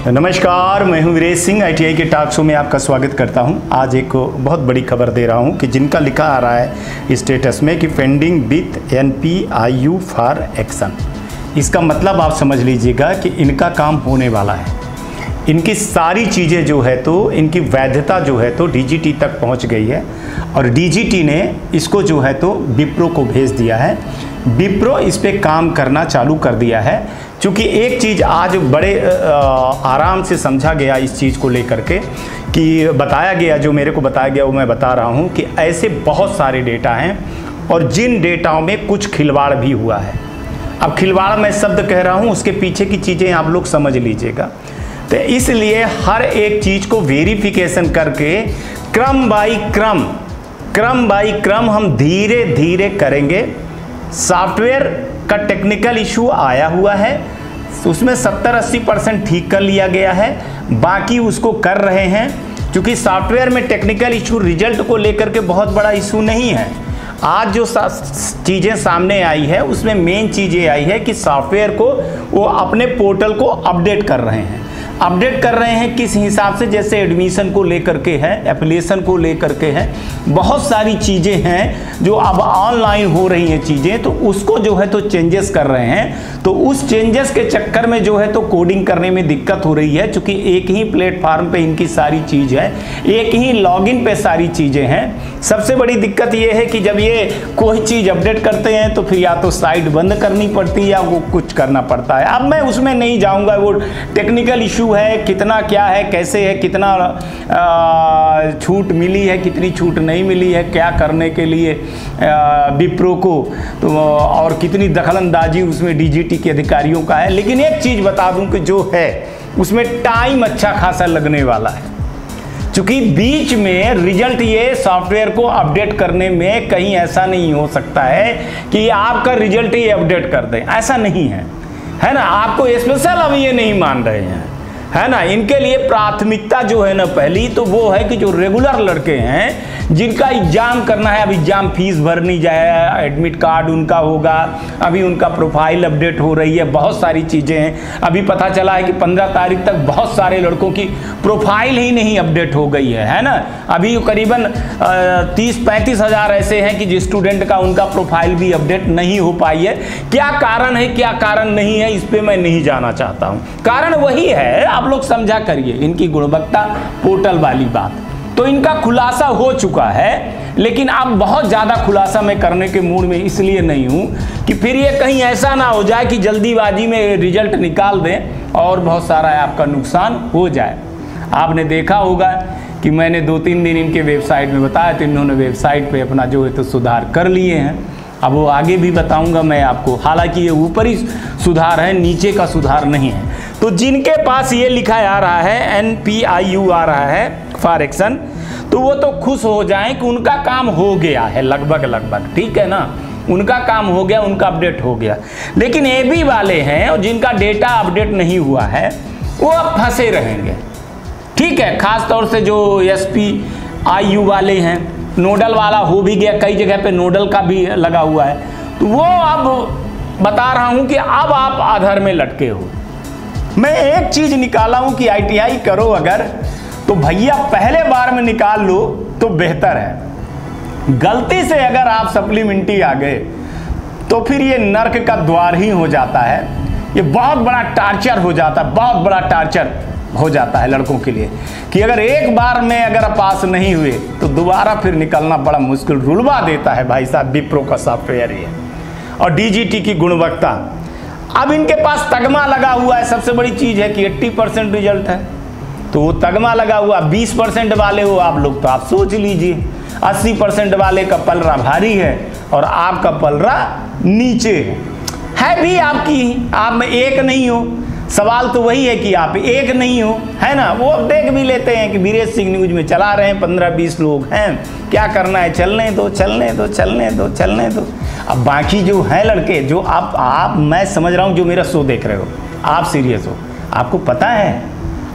नमस्कार, मैं हूं वीरेश सिंह। ITI के टॉक शो में आपका स्वागत करता हूं। आज एक बहुत बड़ी खबर दे रहा हूं कि जिनका लिखा आ रहा है स्टेटस में कि pending with NPIU for action. इसका मतलब आप समझ लीजिएगा कि इनका काम होने वाला है। इनकी सारी चीज़ें जो है तो इनकी वैधता जो है तो DGT तक पहुंच गई है और DGT ने इसको जो है तो विप्रो को भेज दिया है। विप्रो इस पे काम करना चालू कर दिया है, क्योंकि एक चीज़ आज बड़े आराम से समझा गया इस चीज़ को लेकर के कि बताया गया, जो मेरे को बताया गया वो मैं बता रहा हूँ कि ऐसे बहुत सारे डेटा हैं और जिन डेटाओं में कुछ खिलवाड़ भी हुआ है। अब खिलवाड़ मैं शब्द कह रहा हूँ, उसके पीछे की चीज़ें आप लोग समझ लीजिएगा। तो इसलिए हर एक चीज़ को वेरिफिकेशन करके क्रम बाई क्रम हम धीरे धीरे करेंगे। सॉफ्टवेयर का टेक्निकल इशू आया हुआ है, उसमें 70-80% ठीक कर लिया गया है, बाकी उसको कर रहे हैं। क्योंकि सॉफ्टवेयर में टेक्निकल इशू रिजल्ट को लेकर के बहुत बड़ा इशू नहीं है। आज जो चीज़ें सामने आई है उसमें मेन चीज़ ये आई है कि सॉफ्टवेयर को वो अपने पोर्टल को अपडेट कर रहे हैं। अपडेट कर रहे हैं किस हिसाब से, जैसे एडमिशन को लेकर के है, एप्लीकेशन को लेकर के है, बहुत सारी चीज़ें हैं जो अब ऑनलाइन हो रही हैं चीज़ें, तो उसको जो है तो चेंजेस कर रहे हैं। तो उस चेंजेस के चक्कर में जो है तो कोडिंग करने में दिक्कत हो रही है, क्योंकि एक ही प्लेटफार्म पे इनकी सारी चीज़ है, एक ही लॉगिन पे सारी चीज़ें हैं। सबसे बड़ी दिक्कत ये है कि जब ये कोई चीज़ अपडेट करते हैं तो फिर या तो साइट बंद करनी पड़ती है या वो कुछ करना पड़ता है। अब मैं उसमें नहीं जाऊँगा, वो टेक्निकल इशू है, कितना क्या है, कैसे है, कितना छूट मिली है, कितनी छूट नहीं मिली है, क्या करने के लिए विप्रो को, तो और कितनी दखलंदाजी उसमें DGT के अधिकारियों का है। लेकिन एक चीज़ बता दूं कि जो है उसमें टाइम अच्छा खासा लगने वाला है, क्योंकि बीच में रिजल्ट ये सॉफ्टवेयर को अपडेट करने में कहीं ऐसा नहीं हो सकता है कि आपका रिजल्ट ये अपडेट कर दें, ऐसा नहीं है, है ना। आपको स्पेशल अब ये नहीं मान रहे हैं, है ना। इनके लिए प्राथमिकता जो है ना, पहली तो वो है कि जो रेगुलर लड़के हैं जिनका एग्जाम करना है, अब एग्जाम फीस भरनी जाए, एडमिट कार्ड उनका होगा, अभी उनका प्रोफाइल अपडेट हो रही है, बहुत सारी चीज़ें हैं। अभी पता चला है कि 15 तारीख तक बहुत सारे लड़कों की प्रोफाइल ही नहीं अपडेट हो गई है ना। अभी करीबन 30-35 हज़ार ऐसे हैं कि जिस स्टूडेंट का उनका प्रोफाइल भी अपडेट नहीं हो पाई है। क्या कारण है, क्या कारण नहीं है, इस पर मैं नहीं जाना चाहता हूँ। कारण वही है, आप लोग समझा करिए, इनकी गुणवत्ता पोर्टल वाली बात। तो इनका खुलासा हो चुका है, लेकिन अब बहुत ज़्यादा खुलासा मैं करने के मूड में इसलिए नहीं हूँ कि फिर ये कहीं ऐसा ना हो जाए कि जल्दीबाजी में रिजल्ट निकाल दें और बहुत सारा आपका नुकसान हो जाए। आपने देखा होगा कि मैंने 2-3 दिन इनके वेबसाइट में बताया, तो इन्होंने वेबसाइट पे अपना जो है तो सुधार कर लिए हैं। अब वो आगे भी बताऊंगा मैं आपको। हालांकि ये ऊपरी सुधार है, नीचे का सुधार नहीं है। तो जिनके पास ये लिखा आ रहा है NPIU आ रहा है फॉर एक्शन, तो वो तो खुश हो जाएं कि उनका काम हो गया है लगभग, ठीक है ना। उनका काम हो गया, उनका अपडेट हो गया। लेकिन AB वाले हैं और जिनका डेटा अपडेट नहीं हुआ है वो अब फंसे रहेंगे, ठीक है। खास तौर से जो SPIU वाले हैं, नोडल वाला हो भी गया, कई जगह पे नोडल का भी लगा हुआ है, तो वो अब बता रहा हूं कि अब आप आधार में लटके हो। मैं एक चीज निकाला हूं कि ITI करो अगर, तो भैया पहले बार में निकाल लो तो बेहतर है। गलती से अगर आप सप्लीमेंट्री आ गए तो फिर ये नर्क का द्वार ही हो जाता है। ये बहुत बड़ा टार्चर हो जाता है, बहुत बड़ा टार्चर हो जाता है लड़कों के लिए, कि अगर एक बार में अगर पास नहीं हुए तो दोबारा फिर निकलना बड़ा मुश्किल। रुलवा देता है भाई साहब विप्रो का सॉफ्टवेयर ये और DGT की गुणवत्ता। अब इनके पास तगमा लगा हुआ है। सबसे बड़ी चीज़ है कि 80% रिजल्ट है, तो वो तगमा लगा हुआ। 20% वाले हो आप लोग तो आप सोच लीजिए, 80% वाले का पलरा भारी है और आपका पलरा नीचे है भी आपकी, आप में एक नहीं हो। सवाल तो वही है कि आप एक नहीं हो, है ना। वो अब देख भी लेते हैं कि वीरेश सिंह न्यूज में चला रहे हैं, 15-20 लोग हैं, क्या करना है, चलने दो। अब बाकी जो है लड़के, जो आप मैं समझ रहा हूँ, जो मेरा शो देख रहे हो, आप सीरियस हो, आपको पता है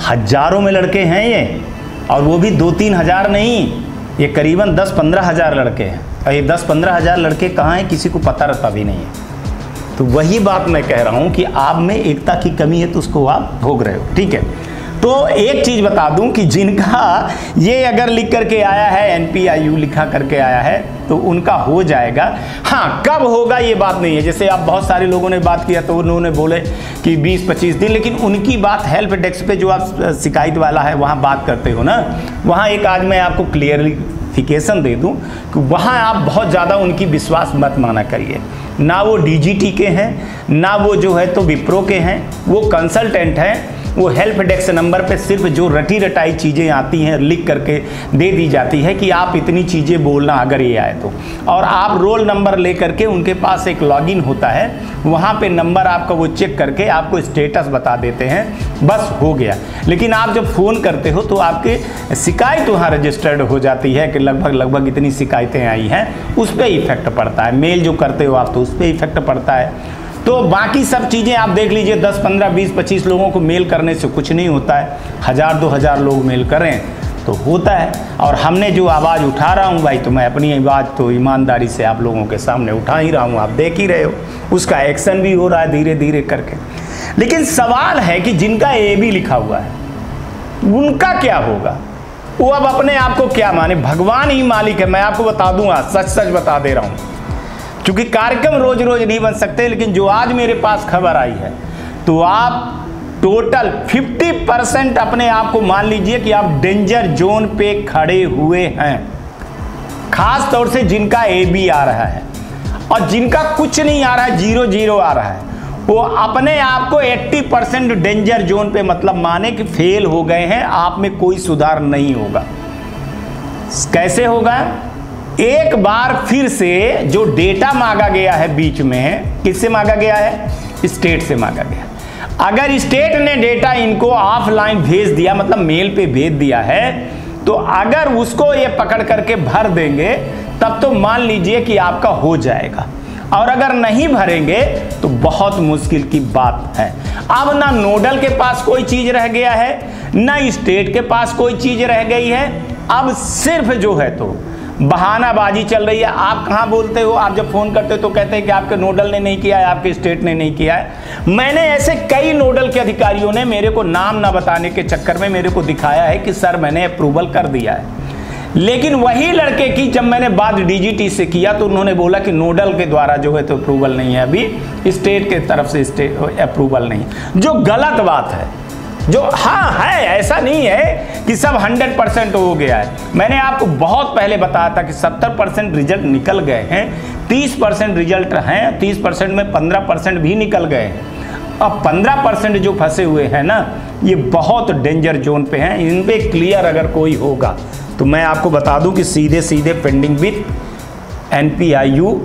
हजारों में लड़के हैं ये, और वो भी 2-3 हज़ार नहीं, ये करीबन 10-15 हज़ार लड़के हैं। और ये 10-15 हज़ार लड़के कहाँ हैं किसी को पता रहता भी नहीं है। तो वही बात मैं कह रहा हूं कि आप में एकता की कमी है, तो उसको आप भोग रहे हो, ठीक है। तो एक चीज़ बता दूं कि जिनका ये अगर लिख करके आया है, NPIU लिखा करके आया है, तो उनका हो जाएगा। हाँ, कब होगा ये बात नहीं है। जैसे आप बहुत सारे लोगों ने बात किया तो उन्होंने बोले कि 20-25 दिन, लेकिन उनकी बात हेल्प डेस्क पे जो आप शिकायत वाला है वहाँ बात करते हो ना, वहाँ एक आज मैं आपको क्लियरिफिकेशन दे दूँ कि वहाँ आप बहुत ज़्यादा उनकी विश्वास मत माना करिए। ना वो DGT के हैं, ना वो जो है तो विप्रो के हैं, वो कंसल्टेंट हैं। वो हेल्प डेस्क नंबर पे सिर्फ जो रटी रटाई चीज़ें आती हैं लिख करके दे दी जाती है कि आप इतनी चीज़ें बोलना अगर ये आए तो, और आप रोल नंबर ले करके उनके पास एक लॉगिन होता है, वहाँ पे नंबर आपका वो चेक करके आपको स्टेटस बता देते हैं, बस हो गया। लेकिन आप जब फ़ोन करते हो तो आपके शिकायत वहाँ रजिस्टर्ड हो जाती है कि लगभग इतनी शिकायतें आई हैं, उस पर इफेक्ट पड़ता है। मेल जो करते हो आप तो उस पर इफेक्ट पड़ता है। तो बाकी सब चीज़ें आप देख लीजिए, 10, 15, 20, 25 लोगों को मेल करने से कुछ नहीं होता है। 1000-2000 लोग मेल करें तो होता है। और हमने जो आवाज़ उठा रहा हूँ भाई, तो मैं अपनी आवाज़ तो ईमानदारी से आप लोगों के सामने उठा ही रहा हूँ, आप देख ही रहे हो। उसका एक्शन भी हो रहा है धीरे धीरे करके। लेकिन सवाल है कि जिनका AB लिखा हुआ है उनका क्या होगा? वो अब अपने आप को क्या माने? भगवान ही मालिक है। मैं आपको बता दूंगा, सच बता दे रहा हूँ, क्योंकि कार्यक्रम रोज रोज नहीं बन सकते। लेकिन जो आज मेरे पास खबर आई है, तो आप टोटल 50% अपने आप को मान लीजिए कि आप डेंजर जोन पे खड़े हुए हैं। खास तौर से जिनका AB आ रहा है और जिनका कुछ नहीं आ रहा है, 0 आ रहा है, वो अपने आप को 80% डेंजर जोन पे मतलब माने कि फेल हो गए हैं। आप में कोई सुधार नहीं होगा। कैसे होगा? एक बार फिर से जो डेटा मांगा गया है बीच में, किससे मांगा गया है? स्टेट से मांगा गया। अगर स्टेट ने डेटा इनको ऑफलाइन भेज दिया, मतलब मेल पे भेज दिया है, तो अगर उसको ये पकड़ करके भर देंगे तब तो मान लीजिए कि आपका हो जाएगा। और अगर नहीं भरेंगे तो बहुत मुश्किल की बात है। अब ना नोडल के पास कोई चीज रह गया है, ना स्टेट के पास कोई चीज रह गई है। अब सिर्फ जो है तो बहानाबाजी चल रही है। आप कहाँ बोलते हो? आप जब फोन करते हो तो कहते हैं कि आपके नोडल ने नहीं किया है, आपके स्टेट ने नहीं किया है। मैंने ऐसे कई नोडल के अधिकारियों ने मेरे को नाम ना बताने के चक्कर में मेरे को दिखाया है कि सर मैंने अप्रूवल कर दिया है। लेकिन वही लड़के की जब मैंने बात DGT से किया तो उन्होंने बोला कि नोडल के द्वारा जो है तो अप्रूवल नहीं है, अभी स्टेट के तरफ से स्टेट अप्रूवल नहीं, जो गलत बात है। जो हाँ है, ऐसा नहीं है कि सब 100% हो गया है। मैंने आपको बहुत पहले बताया था कि 70% रिजल्ट निकल गए हैं, 30% रिजल्ट हैं, 30% में 15% भी निकल गए हैं। अब 15% जो फंसे हुए हैं ना, ये बहुत डेंजर जोन पे हैं। इन पे क्लियर अगर कोई होगा तो मैं आपको बता दूं कि सीधे pending with NPIU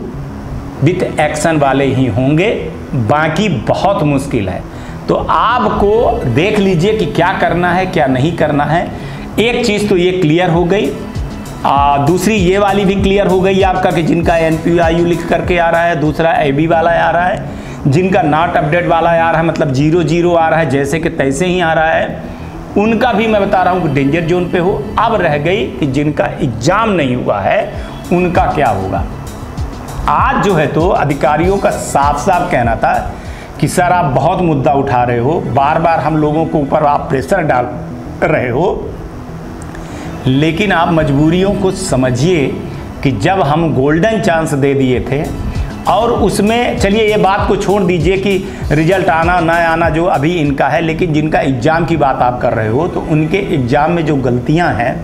with action वाले ही होंगे, बाकी बहुत मुश्किल है। तो आपको देख लीजिए कि क्या करना है क्या नहीं करना है। एक चीज़ तो ये क्लियर हो गई, दूसरी ये वाली भी क्लियर हो गई आपका कि जिनका NPIU लिख करके आ रहा है, दूसरा AB वाला आ रहा है, जिनका नॉट अपडेट वाला आ रहा है, मतलब 0 आ रहा है, जैसे कि तैसे ही आ रहा है, उनका भी मैं बता रहा हूँ कि डेंजर जोन पे हो। अब रह गई कि जिनका एग्जाम नहीं हुआ है उनका क्या होगा। आज जो है तो अधिकारियों का साफ कहना था कि सर आप बहुत मुद्दा उठा रहे हो, बार बार हम लोगों को ऊपर आप प्रेशर डाल रहे हो, लेकिन आप मजबूरियों को समझिए कि जब हम गोल्डन चांस दे दिए थे, और उसमें चलिए ये बात को छोड़ दीजिए कि रिजल्ट आना ना आना जो अभी इनका है, लेकिन जिनका एग्ज़ाम की बात आप कर रहे हो तो उनके एग्ज़ाम में जो गलतियां हैं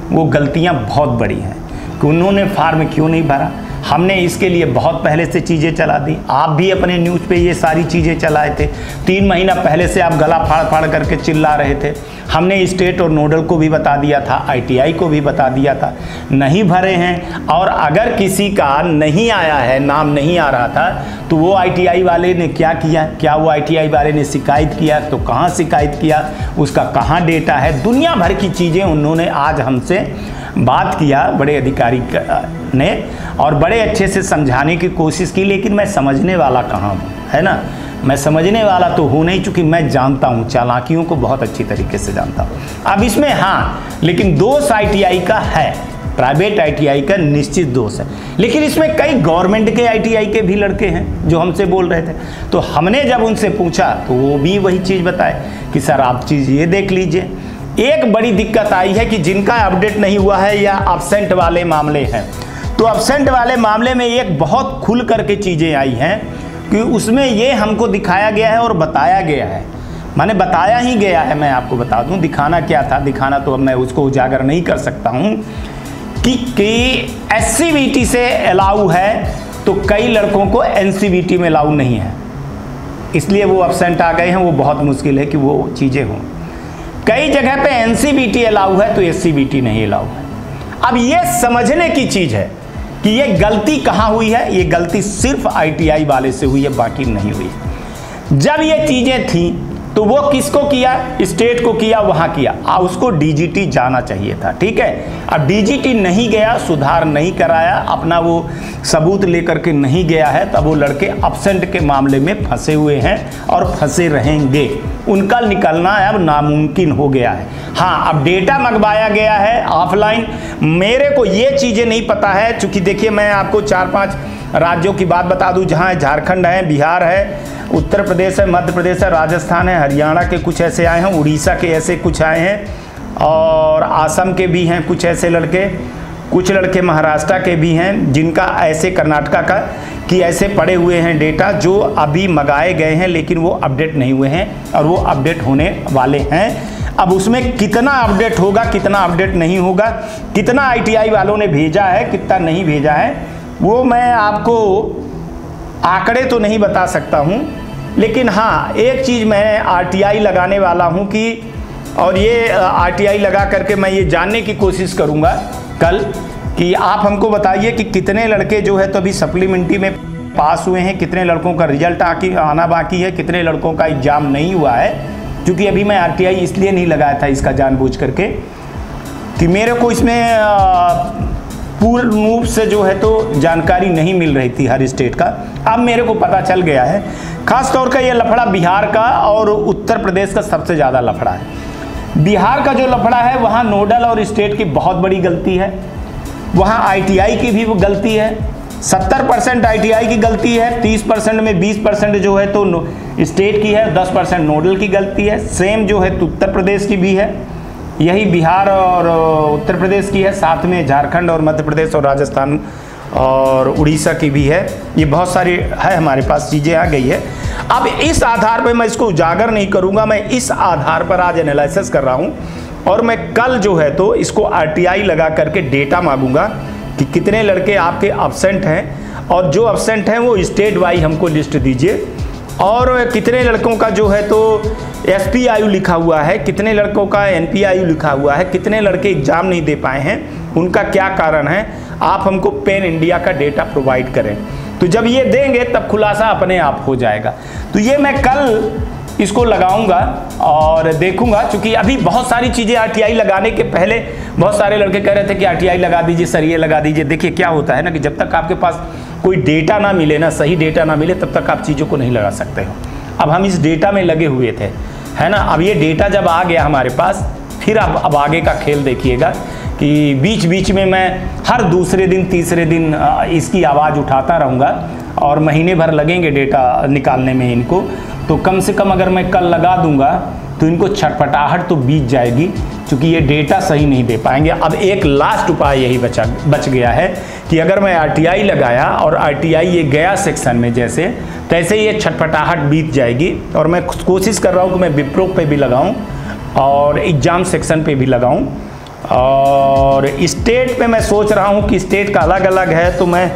वो गलतियां बहुत बड़ी हैं कि उन्होंने फॉर्म क्यों नहीं भरा। हमने इसके लिए बहुत पहले से चीज़ें चला दी, आप भी अपने न्यूज़ पे ये सारी चीज़ें चलाए थे। 3 महीना पहले से आप गला फाड़ करके चिल्ला रहे थे। हमने स्टेट और नोडल को भी बता दिया था, ITI को भी बता दिया था, नहीं भरे हैं। और अगर किसी का नहीं आया है, नाम नहीं आ रहा था, तो वो ITI वाले ने क्या किया? क्या वो ITI वाले ने शिकायत किया? तो कहाँ शिकायत किया, उसका कहाँ डेटा है? दुनिया भर की चीज़ें उन्होंने आज हमसे बात किया बड़े अधिकारी ने, और बड़े अच्छे से समझाने की कोशिश की। लेकिन मैं समझने वाला कहाँ हूँ, है ना? मैं समझने वाला तो हूँ नहीं, चूँकि मैं जानता हूँ, चालाकियों को बहुत अच्छी तरीके से जानता हूँ। अब इसमें हाँ, लेकिन दोष ITI का है। प्राइवेट आईटीआई का निश्चित दोष है। लेकिन इसमें कई गवर्नमेंट के आईटीआई के भी लड़के हैं जो हमसे बोल रहे थे, तो हमने जब उनसे पूछा तो वो भी वही चीज़ बताए कि सर आप चीज़ ये देख लीजिए। एक बड़ी दिक्कत आई है कि जिनका अपडेट नहीं हुआ है या अब्सेंट वाले मामले हैं, तो अब्सेंट वाले मामले में एक बहुत खुल करके चीज़ें आई हैं कि उसमें ये हमको दिखाया गया है और बताया गया है, माने बताया ही गया है। मैं आपको बता दूं दिखाना क्या था, दिखाना तो अब मैं उसको उजागर नहीं कर सकता हूं कि एससीबीटी से अलाउ है तो कई लड़कों को एनसीबीटी में अलाउ नहीं है, इसलिए वो अब्सेंट आ गए हैं। वो बहुत मुश्किल है कि वो चीज़ें हों। कई जगह पे एनसीबीटी अलाउ है तो एससीबीटी नहीं अलाउ है। अब ये समझने की चीज़ है कि ये गलती कहाँ हुई है। ये गलती सिर्फ आईटीआई वाले से हुई है, बाकी नहीं हुई। जब ये चीज़ें थी तो वो किसको किया, स्टेट को किया, वहाँ किया, उसको डीजीटी जाना चाहिए था, ठीक है। अब डीजीटी नहीं गया, सुधार नहीं कराया, अपना वो सबूत लेकर के नहीं गया है, तब वो लड़के अब्सेंट के मामले में फंसे हुए हैं और फंसे रहेंगे। उनका निकलना अब नामुमकिन हो गया है। हाँ, अब डेटा मंगवाया गया है ऑफलाइन। मेरे को ये चीज़ें नहीं पता है, चूँकि देखिए मैं आपको 4-5 राज्यों की बात बता दूं, जहां झारखंड है, बिहार है, उत्तर प्रदेश है, मध्य प्रदेश है, राजस्थान है, हरियाणा के कुछ ऐसे आए हैं, उड़ीसा के ऐसे कुछ आए हैं और आसम के भी हैं कुछ ऐसे लड़के, कुछ लड़के महाराष्ट्र के भी हैं, जिनका ऐसे कर्नाटका का कि ऐसे पड़े हुए हैं डेटा जो अभी मंगाए गए हैं लेकिन वो अपडेट नहीं हुए हैं और वो अपडेट होने वाले हैं। अब उसमें कितना अपडेट होगा, कितना अपडेट नहीं होगा, कितना आईटीआई वालों ने भेजा है, कितना नहीं भेजा है, वो मैं आपको आंकड़े तो नहीं बता सकता हूं। लेकिन हाँ, एक चीज़ मैं आरटीआई लगाने वाला हूं कि, और ये आरटीआई लगा करके मैं ये जानने की कोशिश करूंगा कल कि आप हमको बताइए कि कितने लड़के जो है तो अभी सप्लीमेंट्री में पास हुए हैं, कितने लड़कों का रिजल्ट आना बाकी है, कितने लड़कों का एग्ज़ाम नहीं हुआ है। क्योंकि अभी मैं आरटीआई इसलिए नहीं लगाया था इसका जानबूझ करके कि मेरे को इसमें पूर्ण रूप से जो है तो जानकारी नहीं मिल रही थी हर स्टेट का। अब मेरे को पता चल गया है। खास तौर का ये लफड़ा बिहार का और उत्तर प्रदेश का सबसे ज़्यादा लफड़ा है। बिहार का जो लफड़ा है वहाँ नोडल और स्टेट की बहुत बड़ी गलती है, वहाँ आईटीआई की भी वो गलती है। 70% आईटीआई की गलती है, 30% में 20% जो है तो स्टेट की है, 10% नोडल की गलती है। सेम जो है तो उत्तर प्रदेश की भी है, यही बिहार और उत्तर प्रदेश की है, साथ में झारखंड और मध्य प्रदेश और राजस्थान और उड़ीसा की भी है। ये बहुत सारी है हमारे पास चीज़ें आ गई है। अब इस आधार पर मैं इसको उजागर नहीं करूँगा, मैं इस आधार पर आज एनालिसिस कर रहा हूँ और मैं कल जो है तो इसको आरटीआई लगा करके डेटा मांगूंगा कि कितने लड़के आपके अब्सेंट हैं और जो अब्सेंट हैं वो स्टेट वाइज हमको लिस्ट दीजिए, और कितने लड़कों का जो है तो एसपीआईयू लिखा हुआ है, कितने लड़कों का एनपीआईयू लिखा हुआ है, कितने लड़के एग्जाम नहीं दे पाए हैं, उनका क्या कारण है। आप हमको पेन इंडिया का डेटा प्रोवाइड करें, तो जब ये देंगे तब खुलासा अपने आप हो जाएगा। तो ये मैं कल इसको लगाऊंगा और देखूंगा, क्योंकि अभी बहुत सारी चीज़ें आरटीआई लगाने के पहले बहुत सारे लड़के कह रहे थे कि आरटीआई लगा दीजिए सर, ये लगा दीजिए। देखिए क्या होता है ना कि जब तक आपके पास कोई डेटा ना मिले ना, सही डेटा ना मिले, तब तक आप चीज़ों को नहीं लगा सकते हो। अब हम इस डेटा में लगे हुए थे, है ना। अब ये डेटा जब आ गया हमारे पास, फिर अब आगे का खेल देखिएगा कि बीच बीच में मैं हर दूसरे दिन तीसरे दिन इसकी आवाज़ उठाता रहूँगा और महीने भर लगेंगे डेटा निकालने में इनको। तो कम से कम अगर मैं कल लगा दूंगा तो इनको छटपटाहट तो बीत जाएगी, क्योंकि ये डेटा सही नहीं दे पाएंगे। अब एक लास्ट उपाय यही बच गया है कि अगर मैं आरटीआई लगाया और आरटीआई ये गया सेक्शन में जैसे तैसे ये छटपटाहट बीत जाएगी। और मैं कोशिश कर रहा हूँ कि मैं विप्रो पे भी लगाऊँ और एग्ज़ाम सेक्शन पे भी लगाऊँ, और स्टेट पे मैं सोच रहा हूँ कि स्टेट का अलग अलग है, तो मैं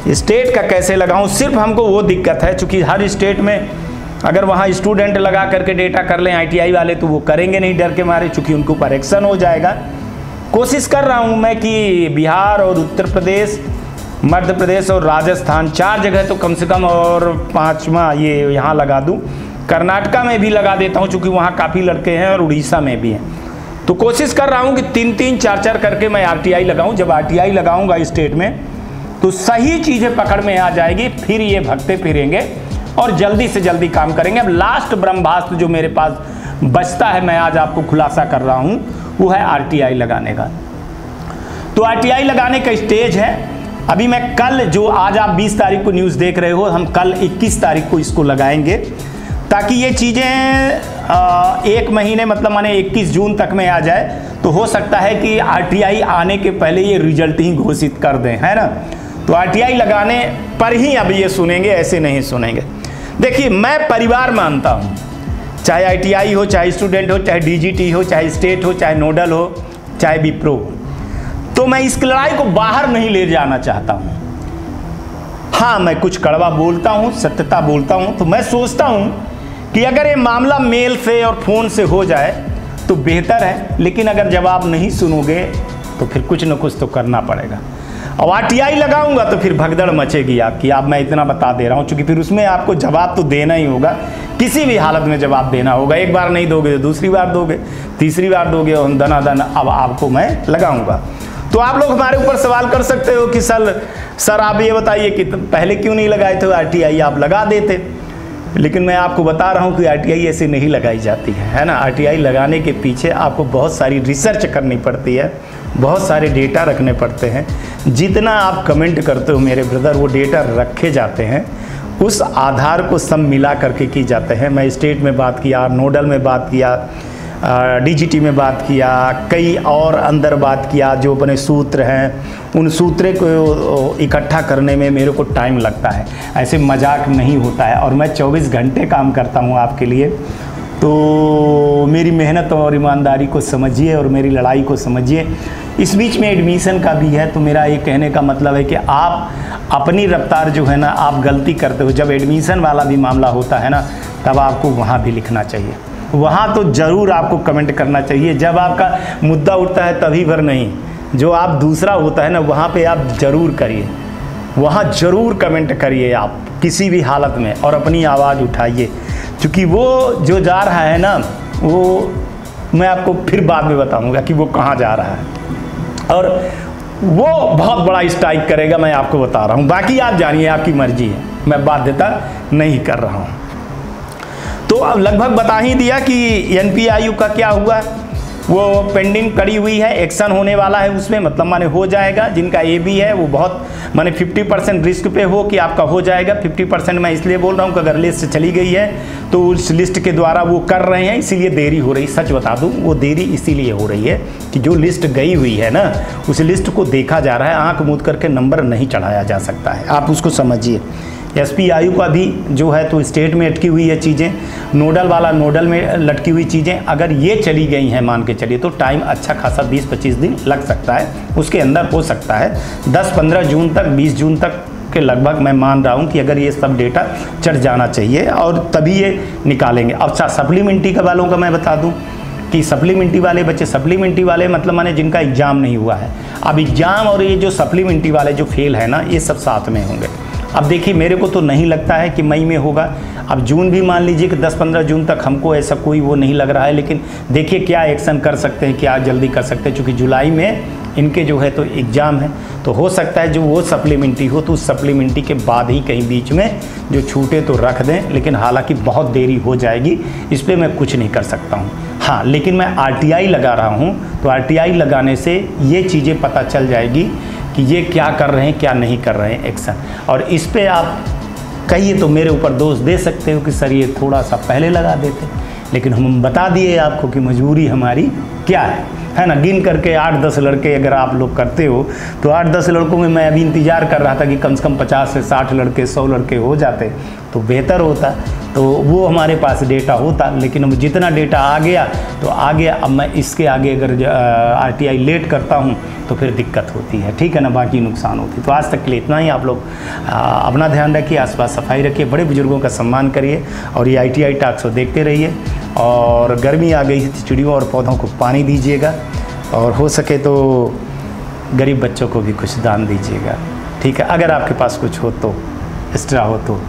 स्टेट का कैसे लगाऊँ। सिर्फ हमको वो दिक्कत है चूँकि हर स्टेट में अगर वहाँ स्टूडेंट लगा करके डेटा कर लें आईटीआई वाले, तो वो करेंगे नहीं डर के मारे, चूँकि उनको ऊपर एक्शन हो जाएगा। कोशिश कर रहा हूँ मैं कि बिहार और उत्तर प्रदेश, मध्य प्रदेश और राजस्थान 4 जगह तो कम से कम, और 5वां ये यहाँ लगा दूँ। कर्नाटका में भी लगा देता हूँ चूँकि वहाँ काफ़ी लड़के हैं, और उड़ीसा में भी हैं। तो कोशिश कर रहा हूँ कि 3-3, 4-4 करके मैं आरटीआई लगाऊँ। जब आरटीआई लगाऊँगा स्टेट में तो सही चीज़ें पकड़ में आ जाएगी, फिर ये भगते फिरेंगे और जल्दी से जल्दी काम करेंगे। अब लास्ट ब्रह्मास्त्र जो मेरे पास बचता है, मैं आज आपको खुलासा कर रहा हूँ, वो है आरटीआई लगाने का। तो आरटीआई लगाने का स्टेज है। अभी मैं कल, जो आज आप 20 तारीख को न्यूज़ देख रहे हो, हम कल 21 तारीख को इसको लगाएंगे, ताकि ये चीज़ें एक महीने मतलब माने 21 जून तक में आ जाए। तो हो सकता है कि आरटीआई आने के पहले ये रिजल्ट ही घोषित कर दें, है ना। तो आरटीआई लगाने पर ही अब ये सुनेंगे, ऐसे नहीं सुनेंगे। देखिए, मैं परिवार मानता हूँ, चाहे आईटीआई हो, चाहे स्टूडेंट हो, चाहे डीजीटी हो, चाहे स्टेट हो, चाहे नोडल हो, चाहे विप्रो हो, तो मैं इस लड़ाई को बाहर नहीं ले जाना चाहता हूँ। हाँ, मैं कुछ कड़वा बोलता हूँ, सत्यता बोलता हूँ। तो मैं सोचता हूँ कि अगर ये मामला मेल से और फ़ोन से हो जाए तो बेहतर है, लेकिन अगर जवाब नहीं सुनोगे तो फिर कुछ न कुछ तो करना पड़ेगा। अब आरटीआई लगाऊंगा तो फिर भगदड़ मचेगी आपकी। आप, मैं इतना बता दे रहा हूँ, क्योंकि फिर उसमें आपको जवाब तो देना ही होगा, किसी भी हालत में जवाब देना होगा। एक बार नहीं दोगे तो दूसरी बार दोगे, तीसरी बार दोगे, और दनादन अब आपको मैं लगाऊंगा। तो आप लोग हमारे ऊपर सवाल कर सकते हो कि सर आप ये बताइए कि पहले क्यों नहीं लगाए थे आरटीआई, आप लगा देते। लेकिन मैं आपको बता रहा हूँ कि आरटीआई ऐसे नहीं लगाई जाती है ना। आरटीआई लगाने के पीछे आपको बहुत सारी रिसर्च करनी पड़ती है, बहुत सारे डेटा रखने पड़ते हैं। जितना आप कमेंट करते हो मेरे ब्रदर, वो डेटा रखे जाते हैं, उस आधार को सब मिला करके की जाते हैं। मैं स्टेट में बात किया, नोडल में बात किया, डीजीटी में बात किया, कई और अंदर बात किया। जो अपने सूत्र हैं, उन सूत्रों को इकट्ठा करने में मेरे को टाइम लगता है, ऐसे मजाक नहीं होता है। और मैं 24 घंटे काम करता हूँ आपके लिए। तो मेरी मेहनत और ईमानदारी को समझिए और मेरी लड़ाई को समझिए। इस बीच में एडमिशन का भी है। तो मेरा ये कहने का मतलब है कि आप अपनी रफ्तार जो है ना, आप गलती करते हो। जब एडमिशन वाला भी मामला होता है ना, तब आपको वहाँ भी लिखना चाहिए, वहाँ तो ज़रूर आपको कमेंट करना चाहिए। जब आपका मुद्दा उठता है तभी भर नहीं, जो आप दूसरा होता है ना, वहाँ पे आप ज़रूर करिए, वहाँ ज़रूर कमेंट करिए आप किसी भी हालत में, और अपनी आवाज़ उठाइए। क्योंकि वो जो जा रहा है ना, वो मैं आपको फिर बाद में बताऊँगा कि वो कहाँ जा रहा है, और वो बहुत बड़ा स्ट्राइक करेगा, मैं आपको बता रहा हूँ। बाकी आप जानिए, आपकी मर्जी है, मैं बाध्यता नहीं कर रहा हूँ। तो अब लगभग बता ही दिया कि एनपीआईयू का क्या हुआ। वो पेंडिंग कड़ी हुई है, एक्शन होने वाला है उसमें, मतलब माने हो जाएगा। जिनका ए बी है वो बहुत माने 50% रिस्क पे हो कि आपका हो जाएगा। 50% मैं इसलिए बोल रहा हूँ कि अगर लिस्ट चली गई है तो उस लिस्ट के द्वारा वो कर रहे हैं, इसीलिए देरी हो रही। सच बता दूँ, वो देरी इसीलिए हो रही है कि जो लिस्ट गई हुई है ना, उस लिस्ट को देखा जा रहा है। आँख मूंद करके नंबर नहीं चढ़ाया जा सकता है, आप उसको समझिए। एसपीआईयू का भी जो है तो स्टेट में अटकी हुई है चीज़ें, नोडल वाला नोडल में लटकी हुई चीज़ें। अगर ये चली गई हैं मान के चलिए, तो टाइम अच्छा खासा 20-25 दिन लग सकता है, उसके अंदर हो सकता है 10-15 जून तक, 20 जून तक के लगभग मैं मान रहा हूँ कि अगर ये सब डेटा चढ़ जाना चाहिए, और तभी ये निकालेंगे। अब सप्लीमेंट्री का वालों का मैं बता दूँ कि सप्लीमेंट्री वाले बच्चे, सप्लीमेंट्री वाले मतलब माने जिनका एग्ज़ाम नहीं हुआ है। अब एग्ज़ाम और ये जो सप्लीमेंट्री वाले जो फेल है ना, ये सब साथ में होंगे। अब देखिए, मेरे को तो नहीं लगता है कि मई में होगा। अब जून भी मान लीजिए कि 10-15 जून तक, हमको ऐसा कोई वो नहीं लग रहा है। लेकिन देखिए क्या एक्शन कर सकते हैं, क्या जल्दी कर सकते हैं, क्योंकि जुलाई में इनके जो है तो एग्ज़ाम है। तो हो सकता है जो वो सप्लीमेंट्री हो तो उस सप्लीमेंट्री के बाद ही कहीं बीच में जो छूटे तो रख दें। लेकिन हालांकि बहुत देरी हो जाएगी, इस पर मैं कुछ नहीं कर सकता हूँ। हाँ, लेकिन मैं आरटीआई लगा रहा हूँ, तो आरटीआई लगाने से ये चीज़ें पता चल जाएगी कि ये क्या कर रहे हैं, क्या नहीं कर रहे हैं एक्शन। और इस पे आप कहिए तो मेरे ऊपर दोष दे सकते हो कि सर ये थोड़ा सा पहले लगा देते, लेकिन हम बता दिए आपको कि मजबूरी हमारी क्या है ना। गिन करके 8-10 लड़के अगर आप लोग करते हो, तो 8-10 लड़कों में मैं अभी इंतज़ार कर रहा था कि कम से कम 50 से 60 लड़के, 100 लड़के हो जाते तो बेहतर होता, तो वो हमारे पास डेटा होता। लेकिन अब जितना डेटा आ गया तो आ गया। अब मैं इसके आगे अगर आरटीआई लेट करता हूँ तो फिर दिक्कत होती है, ठीक है ना, बाकी नुकसान होती है। तो आज तक के लिए इतना ही। आप लोग अपना ध्यान रखिए, आसपास सफाई रखिए, बड़े बुजुर्गों का सम्मान करिए, और ये ITI टॉक्स को देखते रहिए। और गर्मी आ गई है, चिड़ियों और पौधों को पानी दीजिएगा, और हो सके तो गरीब बच्चों को भी कुछ दान दीजिएगा, ठीक है, अगर आपके पास कुछ हो तो, एक्स्ट्रा हो तो।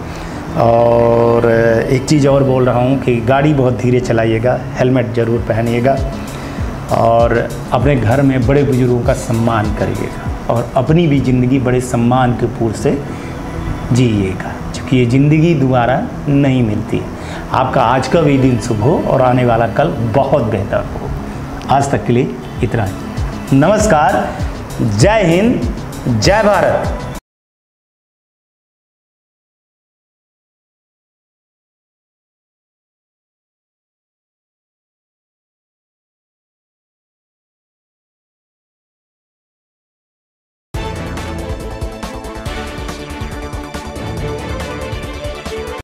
और एक चीज़ और बोल रहा हूँ कि गाड़ी बहुत धीरे चलाइएगा, हेलमेट ज़रूर पहनिएगा, और अपने घर में बड़े बुजुर्गों का सम्मान करिएगा, और अपनी भी ज़िंदगी बड़े सम्मान के पूर्व से जिएगा, क्योंकि ये ज़िंदगी दोबारा नहीं मिलती है। आपका आज का भी दिन शुभ हो और आने वाला कल बहुत बेहतर हो। आज तक के लिए इतना ही। नमस्कार। जय हिंद, जय भारत।